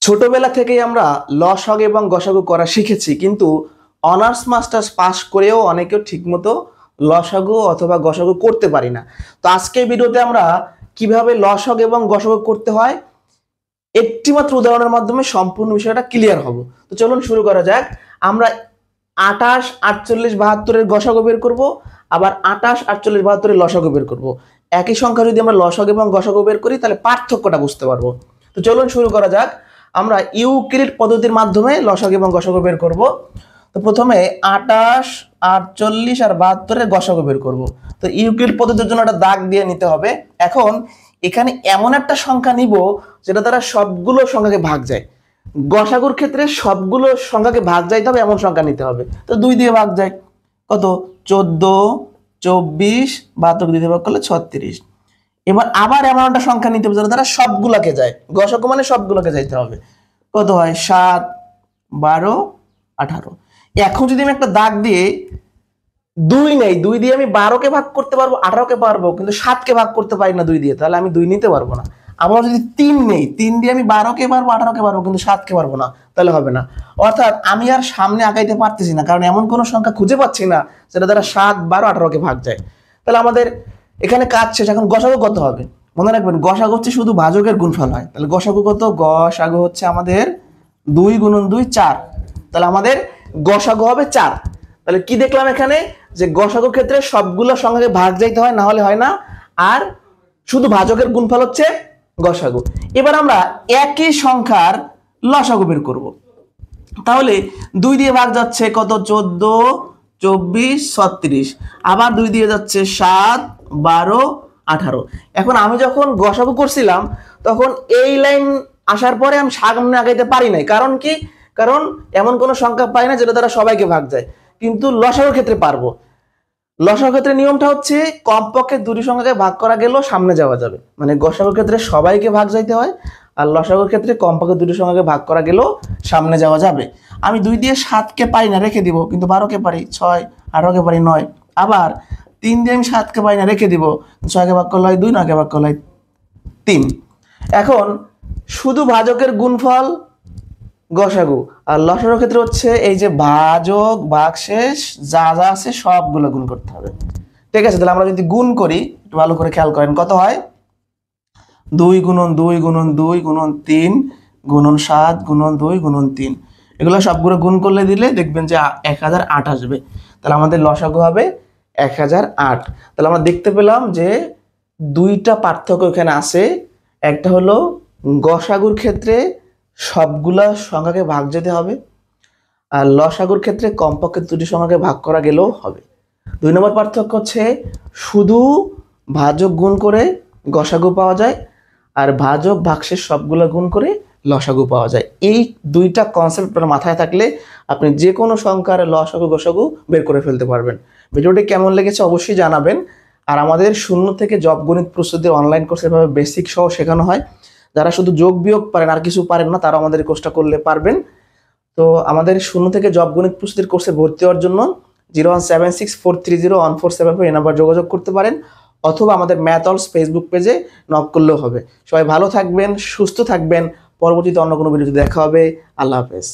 ছোটবেলা থেকেই আমরা লসাগু এবং গসাগু করা শিখেছি, কিন্তু অনার্স মাস্টার্স পাস করেও অনেকেও ঠিকমতো লসাগু অথবা গসাগু করতে পারি না। তো আজকের ভিডিওতে আমরা কিভাবে লসাগু এবং গসাগু করতে হয় একটি মাত্র উদাহরণের মাধ্যমে সম্পূর্ণ বিষয়টা ক্লিয়ার হব। তো চলুন শুরু করা যাক। আমরা 28, 48, 72 এর গসাগু বের করব, আবার 28, 48, 72 এর লসাগু বের করব। একই সংখ্যা যদি আমরা লসাগু এবং গসাগু বের করি তাহলে পার্থক্যটা বুঝতে পারবো। তো চলুন শুরু করা যাক। আমরা ইউক্লিড পদ্ধতির মাধ্যমে লসাগু এবং গসাগু বের করব। তো প্রথমে 28, 48 আর 72 এর গসাগু বের করব। তো ইউক্লিড পদ্ধতির জন্য একটা দাগ দিয়ে নিতে হবে। এখন এখানে এমন একটা সংখ্যা নিব যেটা দ্বারা সবগুলো সংখ্যাকে ভাগ যায়। গসাগুর ক্ষেত্রে সবগুলো সংখ্যাকে ভাগ যাইতে হবে এমন সংখ্যা নিতে হবে। তো 2 দিয়ে ভাগ যায়, কত? 14, 24, 72 দিয়ে ভাগ করলে 36। এবার আবার এমন একটা সংখ্যা নিতে হবে যেটা দ্বারা সবগুলোকে যায়। গসাগু মানে সবগুলোকে যাইতে হবে। কত হয়? 7, 12, 18। এখন যদি আমি একটা দাগ দিয়ে 2 নেই, 2 দিয়ে আমি 12কে ভাগ করতে পারবো, 18কে পারবো, কিন্তু 7কে ভাগ করতে পারি না 2 দিয়ে, তাহলে আমি 2 নিতে পারবো না। আবার যদি 3 নেই, 3 দিয়ে আমি 12কে পারবো, 18কে পারবো, কিন্তু 7কে পারবো না, তাহলে হবে না। অর্থাৎ আমি আর সামনে আগাইতে পারতেছি না, কারণ এমন কোনো সংখ্যা খুঁজে পাচ্ছি না যেটা দ্বারা 7, 12, 18কে ভাগ যায়। তাহলে আমাদের এখানে কাজ শেষ। এখন গসাগু কত হবে? মনে রাখবেন, গসাগু হচ্ছে শুধু ভাজকের গুণফল হয়। তাহলে গসাগু কত? গসাগু হচ্ছে আমাদের 2 গুণন 2, 4। তাহলে আমাদের গসাগু হবে 4। তাহলে কি দেখলাম এখানে? যে গসাগুর ক্ষেত্রে সবগুলো সংখ্যাকে ভাগ যাইতে হয়, না হলে হয় না। আর শুধু ভাজকের গুণফল হচ্ছে গসাগু। এবার আমরা একই সংখ্যার লসাগু বের করব। তাহলে 2 দিয়ে ভাগ যাচ্ছে কত? 14, 24, 36। আবার 2 দিয়ে যাচ্ছে 7, 12, 18। এখন আমি যখন গসাগু করছিলাম তখন এই লাইন আসার পরে আমি সামনে আগাইতে পারি নাই। কারণ কি? কারণ এমন কোনো সংখ্যা পাই না যেটা দ্বারা সবাইকে ভাগ যায়, কিন্তু লসাগুর ক্ষেত্রে পারবো। লসাগুর ক্ষেত্রে নিয়মটা হচ্ছে কমপক্ষে 2টি সংখ্যাকে ভাগ করা গেলেও সামনে যাওয়া যাবে। মানে গসাগুর ক্ষেত্রে সবাইকে ভাগ যাইতে হয়, আর লসাগুর ক্ষেত্রে কমপক্ষে 2টি সংখ্যাকে ভাগ করা গেলেও সামনে যাওয়া যাবে। আমি 2 দিয়ে 7কে পাই না, রেখে দিব, কিন্তু 12কে পারি, 6, 18কে পারি, 9। আবার 3 দিয়ে আমি 7কে পাই না, রেখে দিব, 6কে ভাগ করলে হয় 2, 9কে ভাগ করলে হয় 3। এখন শুধু ভাজকের গুণফল গসাগু, আর লসাগুর ক্ষেত্রে হচ্ছে এই যে ভাজক, ভাগশেষ যা যা আছে সবগুলো গুণ করতে হবে। ঠিক আছে? তাহলে আমরা যদি গুণ করি, একটু ভালো করে খেয়াল করেন, কত হয়? 2 গুণন 2 গুণন 2 গুণন 3 গুণন 7 গুণন 2 গুণন 3। এগুলো সবগুলো গুণ করলে দিলে দেখবেন যে 1008 আসবে। তাহলে আমাদের লসাগু হবে 1008। তাহলে আমরা দেখতে পেলাম যে 2টা পার্থক্য এখানে আছে। একটা হলো গসাগুর ক্ষেত্রে সবগুলা সংখ্যাকে ভাগ যেতে হবে, আর লসাগুর ক্ষেত্রে কমপক্ষে 2টি সংখ্যাকে ভাগ করা গেলেও হবে। 2 নম্বর পার্থক্য হচ্ছে শুধু ভাজক গুণ করে গসাগু পাওয়া যায়, আর ভাজক ভাগশেষ সবগুলো গুণ করে লসাগু পাওয়া যায়। এই 2টা কনসেপ্ট মাথায় থাকলে আপনি যে কোনো সংখ্যার লসাগু গসাগু বের করে ফেলতে পারবেন। ভিডিওটি কেমন লেগেছে অবশ্যই জানাবেন। আর আমাদের 0 থেকে জব গণিত প্রস্তুতির অনলাইন কোর্স এভাবে বেসিক সহ শেখানো হয়। যারা শুধু যোগ বিয়োগ পারেন আর কিছু পারেন না, তারা আমাদের কোর্সটা করলে পারবেন। তো আমাদের 0 থেকে জব গণিত প্রস্তুতির কোর্সে ভর্তি হওয়ার জন্য 01764301474 এই নাম্বার যোগাযোগ করতে পারেন, অথবা আমাদের ম্যাথলস ফেসবুক পেজে নক করলেও হবে। সবাই ভালো থাকবেন, সুস্থ থাকবেন। পরবর্তীতে অন্য কোনো ভিডিওতে দেখা হবে। আল্লাহ হাফেজ।